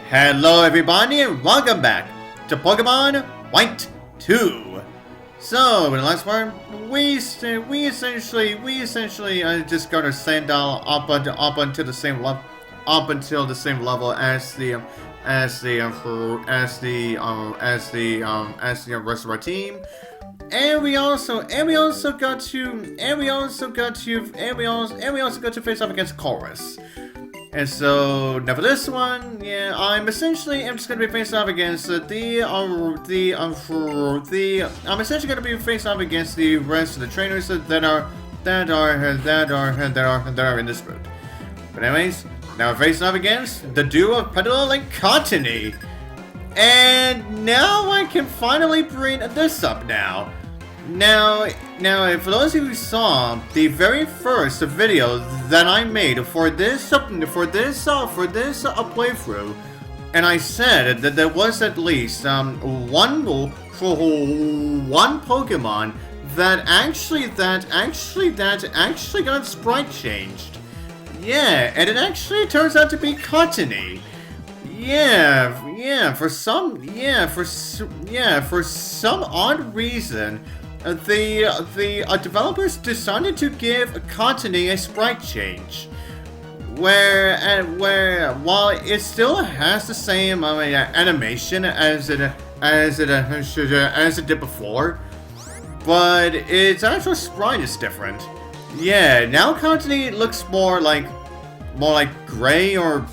Hello everybody and welcome back to Pokemon White 2. So, in the last part, we essentially just got our Sandal up until the same level as the rest of our team. And we also got to face off against Chorus. And so now for this one, yeah, I'm just gonna be facing off against I'm essentially gonna be facing off against the rest of the trainers that are in this route. But anyways, now we're facing off against the duo of Petal and Cottonee. And now I can finally bring this up now. Now, for those of you who saw the very first video that I made for this playthrough, and I said that there was at least one Pokemon that actually got sprite changed. Yeah, and it actually turns out to be Cottonee. For some odd reason, the developers decided to give Cottonee a sprite change, where while it still has the same animation as it did before, but its actual sprite is different. Yeah, now Cottonee looks more like gray or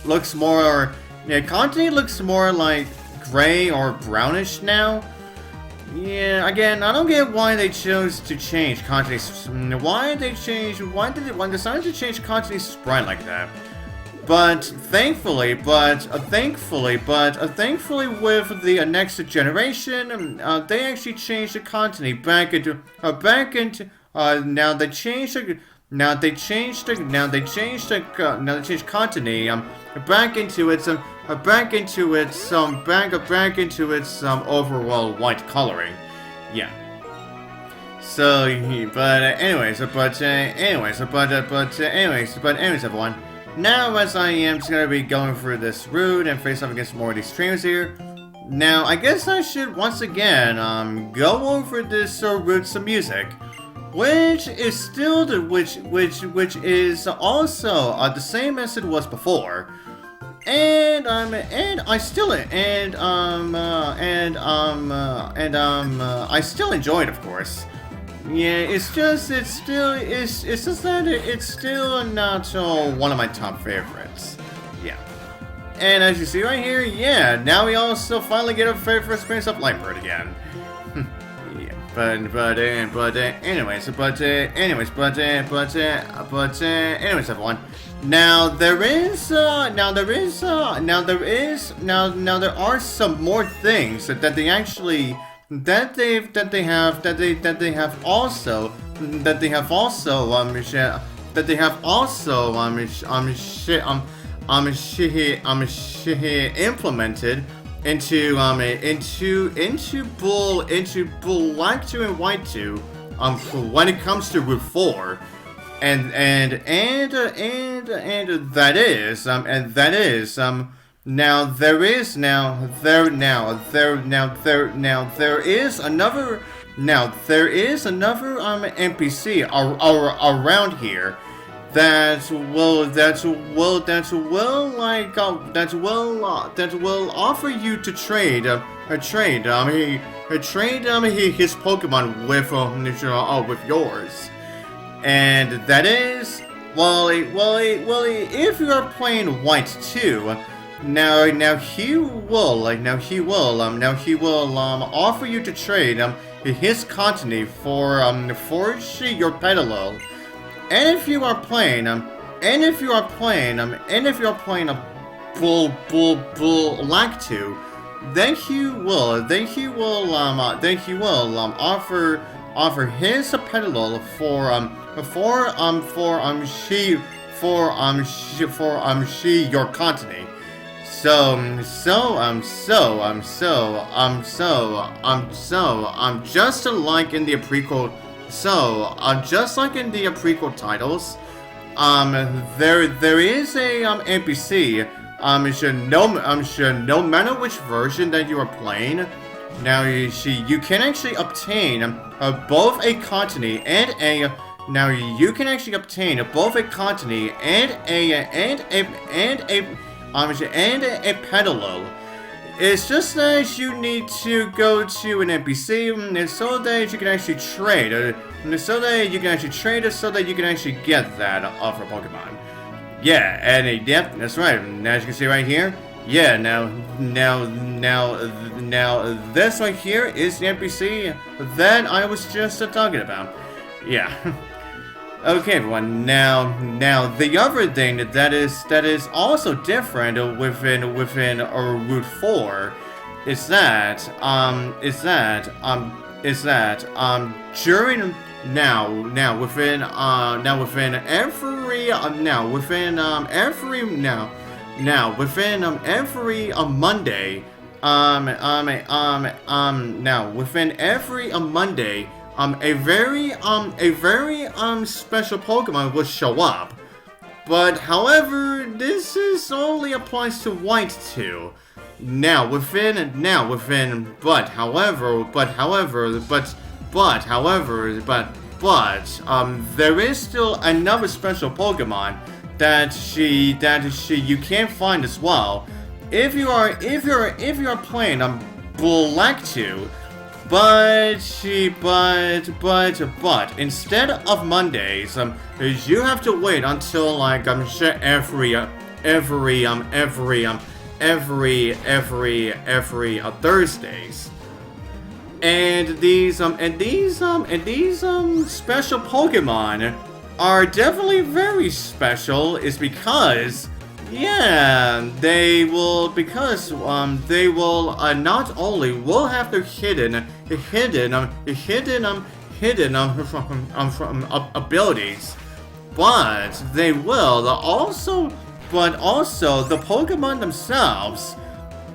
looks more. Yeah, Cottonee looks more like gray or brownish now. Yeah, again, I don't get why they chose to change Cottonee's. Why did they decide to change Cottonee's sprite like that? But thankfully, with the next generation, they actually changed the Cottonee back into now they changed Cottonee back into its overall white coloring. Yeah. So, anyways, everyone. Now, as I am just gonna be going through this route and face off against more of these trainers here. Now, I guess I should once again go over this route some music, which is still which is also the same as it was before. I still enjoy it, of course. Yeah, it's just that it's still not one of my top favorites. Yeah. And as you see right here, yeah, now we also finally get our very first appearance of Liepard again. Yeah, anyways, everyone. Now there are some more things that they actually implemented into Black 2 and White 2 when it comes to Route 4. And that is now there is another NPC around here that will offer you to trade his Pokemon with yours. And that is, if you are playing White 2, now he will offer you to trade his Cottonee for your Petal. And if you are playing Black 2, then he will offer his Petal for your Cottonee. Just like in the prequel So, just like in the prequel titles, there is a NPC no matter which version that you are playing, now you can actually obtain both a Cottonee and a you can actually obtain both a Cottonee and a Pedalo. It's just that you need to go to an NPC so that you can actually trade, so that you can actually get that offer Pokemon. Yeah, and yep, that's right. As you can see right here, yeah. Now, this right here is the NPC that I was just talking about. Yeah. Okay, everyone. Now the other thing that is also different within Route 4 is that during Monday, a very special Pokemon will show up. But however, this only applies to White 2. There is still another special Pokemon that you can't find as well. If you are playing Black 2. But instead of Mondays, you have to wait until like every Thursdays. And these special Pokemon are definitely very special. Is because they will not only will have their hidden abilities, but they will also the Pokemon themselves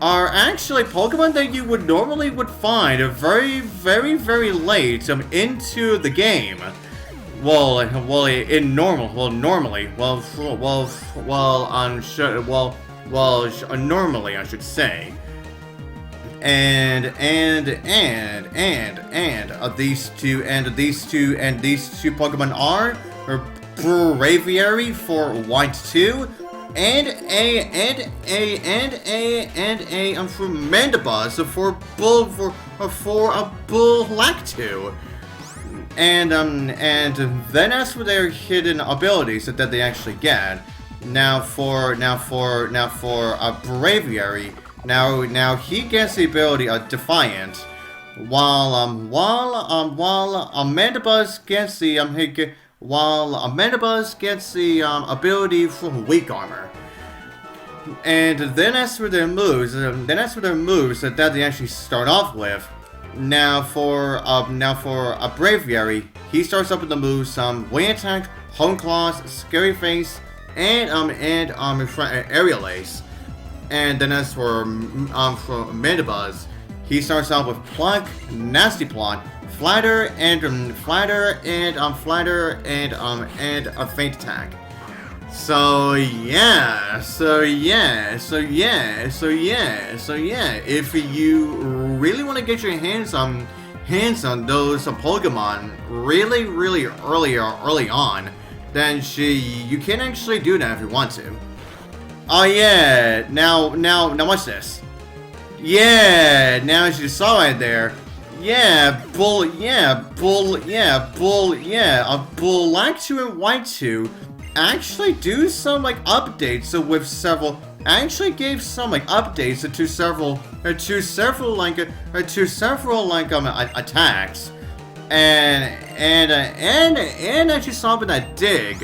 are actually Pokemon that you would normally find very late into the game. Normally, I should say. And these two Pokemon are Braviary for White 2 and a Mandibuzz for a Black 2. And then as for their hidden abilities that they actually get, now for Braviary, now he gets the ability of Defiant, while Mandibuzz gets the ability from Weak Armor. And then as for their moves, that they actually start off with. Now for a Braviary, he starts up with the moves Wing Attack, Hone Claws, Scary Face, and Aerial Ace. And then as for Mandibuzz, he starts out with Pluck, Nasty Plot, Flatter, and a Feint Attack. So yeah. If you really want to get your hands on those Pokemon really early on, then you can actually do that if you want to. Oh yeah. Now watch this. Yeah. Now as you saw right there. Yeah. Black 2 and White 2. Actually do some updates with several. Actually gave some updates to several attacks, and as you saw with that Dig,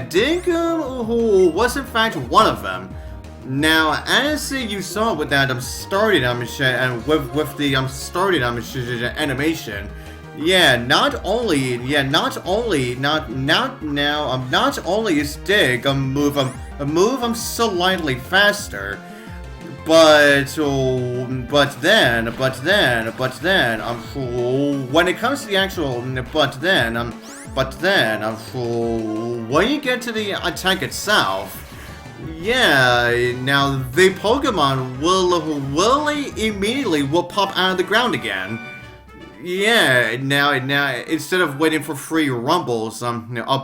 Dig was in fact one of them. Now, as you saw with that started and with the started animation. Not only is Dig move slightly faster, but then when it comes to the actual when you get to the attack itself, yeah, now the Pokemon will immediately pop out of the ground again. Yeah, now instead of waiting for free rumbles,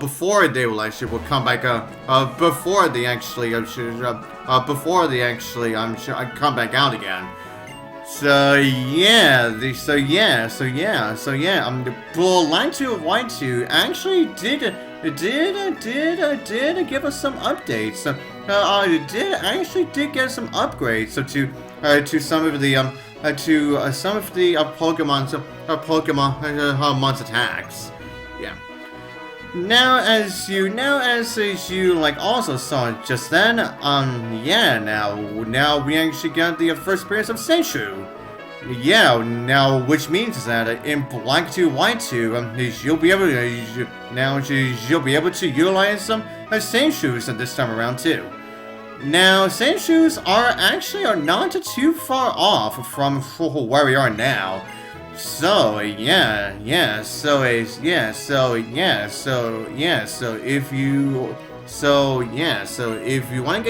before they will come back before they actually come back out again. Well, Line 2 actually did give us some updates. Did get some upgrades to some of the Pokemon's attacks. Yeah. Now as you like also saw just then, now we actually got the first appearance of Sandshrew. Yeah, now which means that in Black 2, White 2, you'll be able to utilize some Sandshrews this time around too. Now, Sandshrews are not too far off from where we are now. So if you want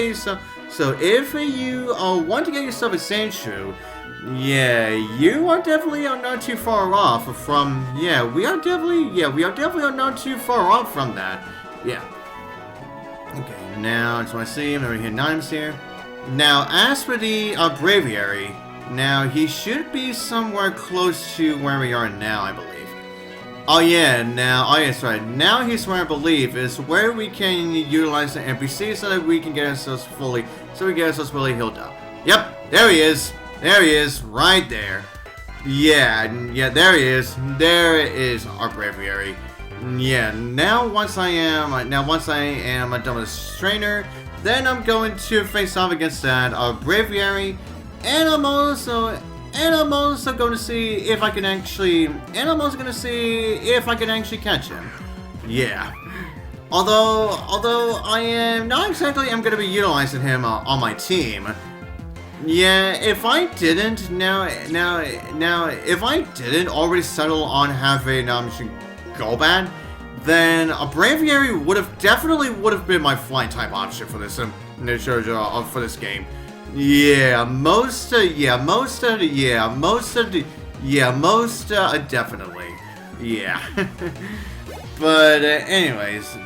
to get yourself a Sandshrew, yeah, you are definitely not too far off from, we are definitely not too far off from that. Yeah. Okay, now I just want to see him over here. Nimes here. Now, as for the Braviary, now he should be somewhere close to where we are now, I believe. That's right. Now he's where I believe is where we can utilize the NPC so that we can get ourselves fully healed up. Yep, there he is. There he is, right there. Yeah, there he is. There is our Braviary. Yeah, now once I am done with this trainer, then I'm going to face off against that Braviary, and I'm also going to see if I can actually catch him. Yeah. Although I am not exactly going to be utilizing him on my team. Yeah, if I didn't already settle on having Golbat, then a Braviary would have been my flying type option for this for this game. Definitely. Yeah. But anyways,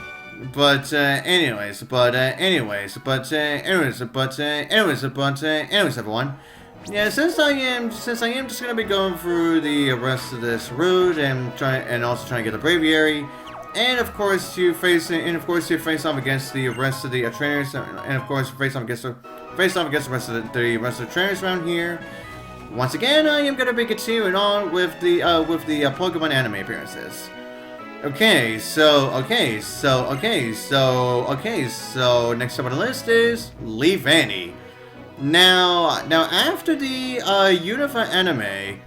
everyone. Yeah, since I am just gonna be going through the rest of this route and also trying to get the Braviary, and of course you face off against the rest of the trainers, and of course face off against the rest of the trainers around here. Once again, I am gonna be continuing on with the Pokemon anime appearances. Okay, so next up on the list is Liepard. Now after the Unova anime,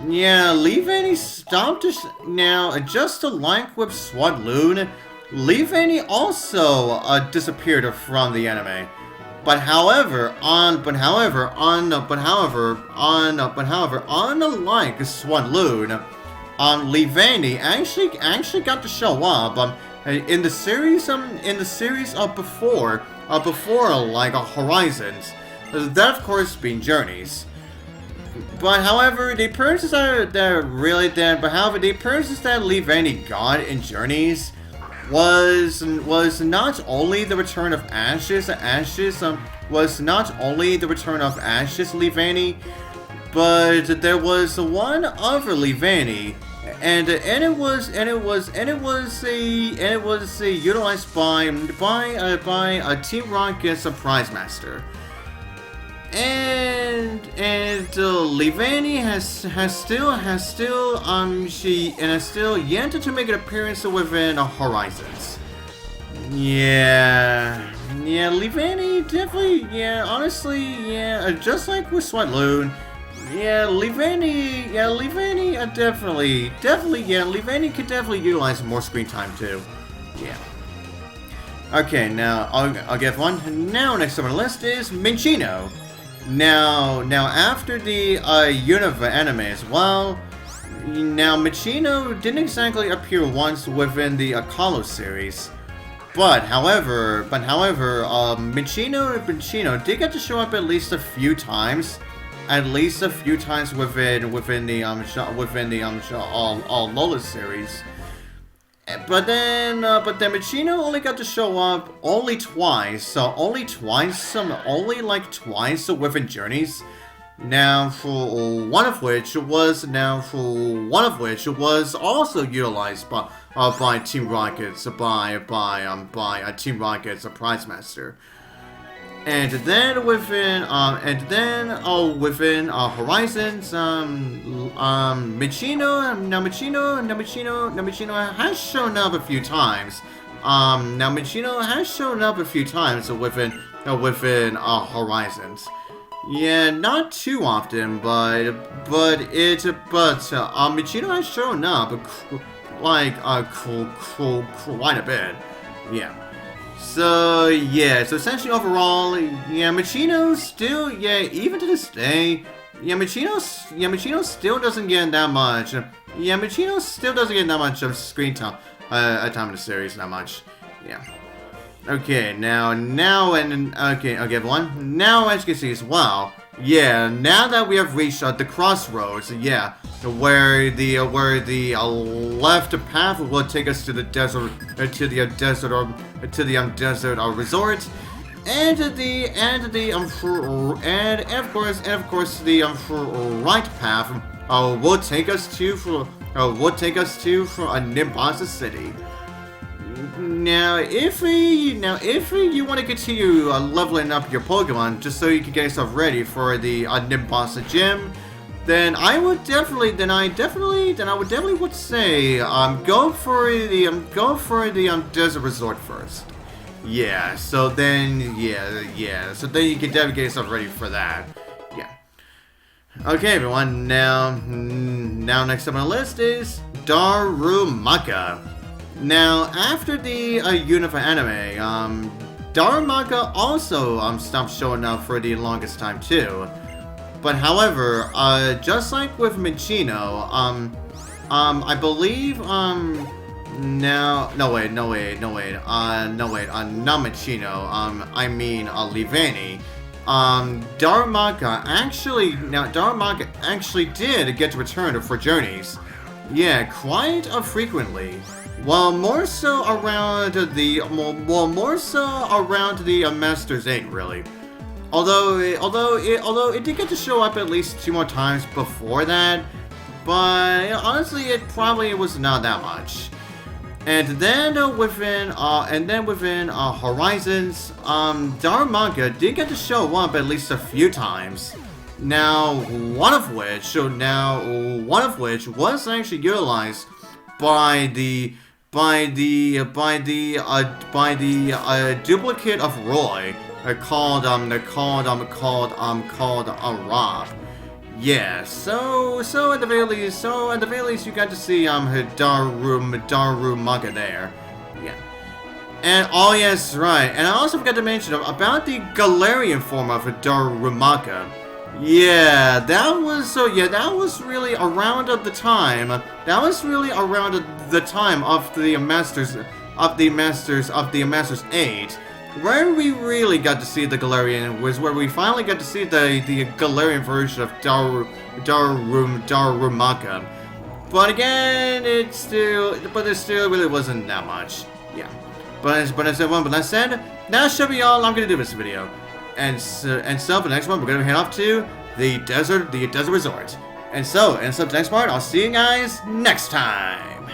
yeah, Liepard stopped just like with Swadloon, Liepard also disappeared from the anime. Unlike Swadloon, Liepard actually got to show up in the series before like Horizons. That of course being Journeys. But however, the appearances that Liepard got in Journeys was not only the return of Ashes, Liepard, but there was one other Liepard, and it was utilized by a Team Rocket Surprise Master. And Liepard has still yet to make an appearance within Horizons. Yeah, Liepard definitely, honestly, just like with Swadloon, Liepard could definitely utilize more screen time too. Yeah. Okay, now I'll get one. Now next up on the list is Minccino. Now after the Unova anime as well, now Minccino didn't exactly appear once within the Kalos series. Michino did get to show up at least a few times. At least a few times within the Lola series. But then Michino only got to show up only twice. Only like twice within Journeys. Now, for one of which was also utilized by Team Rocket's Team Rocket's Prize Master. And then within Horizons, Michino has shown up a few times. Michino has shown up a few times within Horizons. Yeah, not too often, but Michino has shown up quite a bit. Yeah. So essentially overall, yeah, Michino still, even to this day, Michino still doesn't get that much. Yeah, Michino still doesn't get that much of screen time, time in the series, not much. Yeah. Okay, okay, everyone. Now, as you can see as well, yeah, now that we have reached the crossroads, yeah, where the left path will take us to the desert, desert resort, and of course the right path will take us to a Nimbasa city. Now, if you want to continue leveling up your Pokemon just so you can get yourself ready for the Nimbasa gym, then I would definitely would say go for the desert resort first. Yeah, so then you can definitely get yourself ready for that. Yeah. Okay, everyone. Now next up on the list is Darumaka. Now, after the Unified anime, Darumaka also stopped showing up for the longest time too. But however, just like with Michino, I believe not Michino, I mean Livani. Darumaka actually did get to return for Journeys. Yeah, quite frequently. Well, more so around the Masters 8, really. Although it did get to show up at least 2 more times before that, but honestly, it probably was not that much. And then within Horizons, Darumaka did get to show up at least a few times. Now, one of which was actually utilized by the duplicate of Roy, called Rob. Yeah, so at the very least, you got to see Darumaka there. Yeah. And oh yes, right. And I also forgot to mention about the Galarian form of Darumaka. Yeah, that was really around at the time. That was really around the time of the Masters 8, where we really got to see the Galarian, was where we finally got to see the Galarian version of Darumaka. But again, there still really wasn't that much. Yeah. But as I said, that should be all I'm gonna do this video. And so for the next one, we're gonna head off to the desert resort. And so the next part, I'll see you guys next time.